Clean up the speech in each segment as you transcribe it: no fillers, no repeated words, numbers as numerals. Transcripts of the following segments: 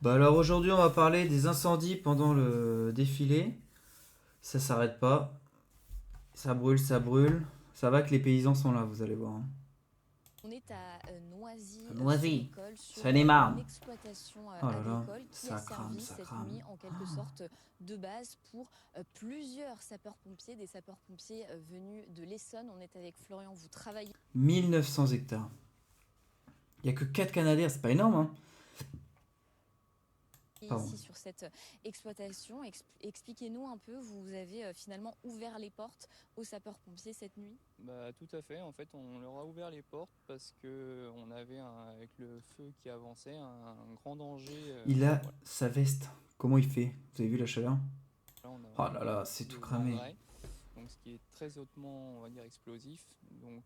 Bah alors aujourd'hui on va parler des incendies pendant le défilé. Ça s'arrête pas. Ça brûle, ça brûle. Ça va que les paysans sont là, vous allez voir, hein. On est à Noisy, Noisy-sur-École sur une Seine-et-Marne. exploitation Oh là là, agricole qui a ça crame, servi ça cette crame. nuit en quelque sorte de base pour plusieurs sapeurs-pompiers, des sapeurs-pompiers venus de l'Essonne. On est avec Florian, vous travaillez 1900 hectares. Il y a que 4 Canadaires, c'est pas énorme, hein. Pardon. ici sur cette exploitation. Expliquez-nous un peu, vous avez finalement ouvert les portes aux sapeurs-pompiers cette nuit. Bah, tout à fait. En fait, on leur a ouvert les portes parce que on avait, avec le feu qui avançait, un grand danger. Il a Voilà. sa veste. Comment il fait? Vous avez vu la chaleur? Là, Oh là là, c'est tout des cramé. engrais, donc ce qui est très hautement, on va dire, explosif. Donc,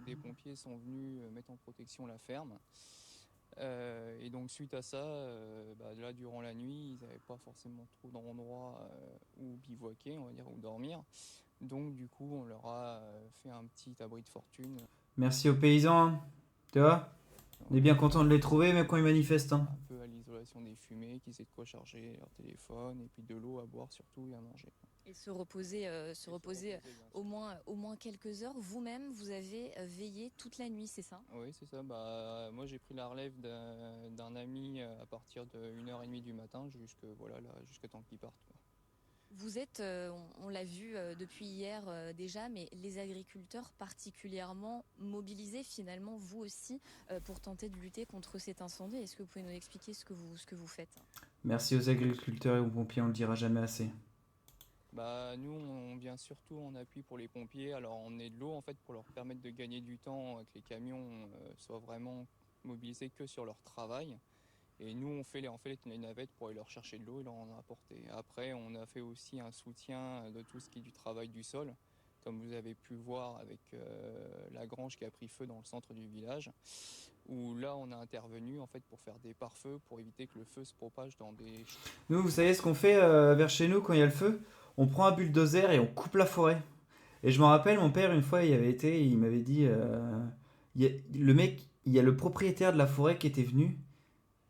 des pompiers sont venus mettre en protection la ferme. Et donc, suite à ça, bah, là, durant la nuit, ils n'avaient pas forcément trop d'endroits où bivouaquer, on va dire, où dormir. Donc, du coup, on leur a fait un petit abri de fortune. Merci aux paysans, hein. Tu vois? On est Voilà, bien content de les trouver, même quand ils manifestent, hein. un peu à l'isolation des fumées, qu'ils aient de quoi charger leur téléphone, et puis de l'eau à boire surtout et à manger. Et se reposer, Et se reposer, bien sûr. au moins quelques heures. Vous-même, vous avez veillé toute la nuit, c'est ça? Oui, c'est ça. Bah, moi, j'ai pris la relève d'un ami à partir de 1h30 du matin jusque, voilà, là, jusqu'à temps qu'il parte, quoi. Vous êtes, on l'a vu depuis hier déjà, mais les agriculteurs particulièrement mobilisés finalement, vous aussi, pour tenter de lutter contre cet incendie. Est-ce que vous pouvez nous expliquer ce que vous faites? Merci aux agriculteurs et aux pompiers, on le dira jamais assez. Bah, nous, on vient surtout en appui pour les pompiers. Alors, on est de l'eau, en fait, pour leur permettre de gagner du temps, que les camions soient vraiment mobilisés que sur leur travail. Et nous, on fait les navettes pour aller leur chercher de l'eau et leur en apporter. Après, on a fait aussi un soutien de tout ce qui est du travail du sol, comme vous avez pu voir avec la grange qui a pris feu dans le centre du village, où là, on a intervenu en fait pour faire des pare-feux pour éviter que le feu se propage dans des... Nous, vous savez ce qu'on fait vers chez nous quand il y a le feu? On prend un bulldozer et on coupe la forêt. Et je me rappelle, mon père, une fois, il avait été, il m'avait dit, le mec, il y a le propriétaire de la forêt qui était venu.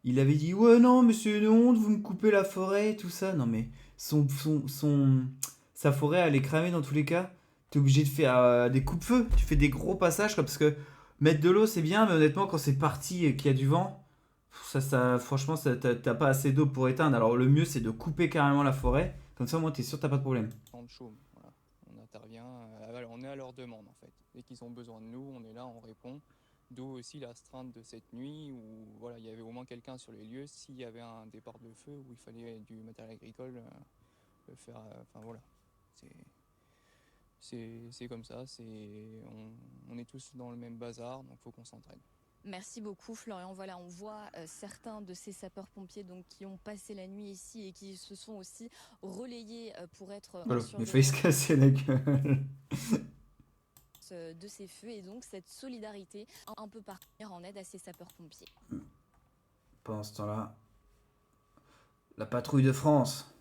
Il avait dit, ouais, non, mais c'est une honte, vous me coupez la forêt et tout ça. Non, mais sa forêt, elle est cramée dans tous les cas. T'es obligé de faire des coupe-feu. Tu fais des gros passages, quoi, parce que mettre de l'eau, c'est bien, mais honnêtement, quand c'est parti et qu'il y a du vent, franchement, t'as pas assez d'eau pour éteindre. Alors, le mieux, c'est de couper carrément la forêt. Comme ça, moi, t'es sûr, t'as pas de problème. temps de chaume. Voilà. On intervient, on est à leur demande en fait. Dès qu'ils ont besoin de nous, on est là, on répond. D'où aussi l'astreinte de cette nuit où voilà, il y avait au moins quelqu'un sur les lieux s'il y avait un départ de feu où il fallait du matériel agricole le faire. Enfin voilà, c'est c'est comme ça. On est tous dans le même bazar, donc faut qu'on s'entraide. Merci beaucoup Florian. Voilà, on voit certains de ces sapeurs-pompiers donc qui ont passé la nuit ici et qui se sont aussi relayés pour être en Voilà, il a failli se surveillance casser la gueule. de ces feux et donc cette solidarité un peu partir en aide à ces sapeurs-pompiers. Pendant ce temps-là, la patrouille de France.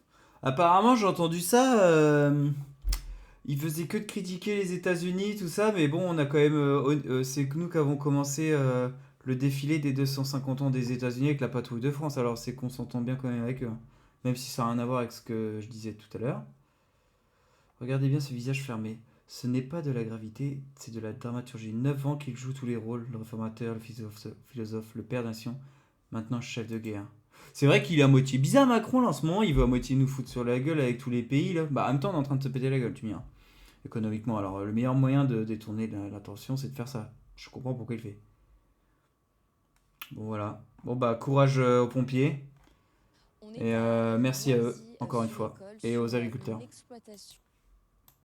Apparemment, j'ai entendu ça. Il faisait que de critiquer les États-Unis, tout ça, mais bon, on a quand même. C'est que nous qui avons commencé le défilé des 250 ans des États-Unis avec la patrouille de France, alors c'est qu'on s'entend bien quand même avec eux, hein. Même si ça n'a rien à voir avec ce que je disais tout à l'heure. Regardez bien ce visage fermé. Ce n'est pas de la gravité, c'est de la dramaturgie. 9 ans qu'il joue tous les rôles, le réformateur, le philosophe, le père nation, maintenant chef de guerre. C'est vrai qu'il est à moitié bizarre Macron là en ce moment, il veut à moitié nous foutre sur la gueule avec tous les pays là. Bah en même temps on est en train de se péter la gueule, tu me diras. Économiquement, alors le meilleur moyen de détourner l'attention c'est de faire ça. Je comprends pourquoi il le fait. Bon voilà. Bon bah courage aux pompiers On est et à merci à eux Noisy encore une sur fois école et aux sur une agriculteurs. exploitation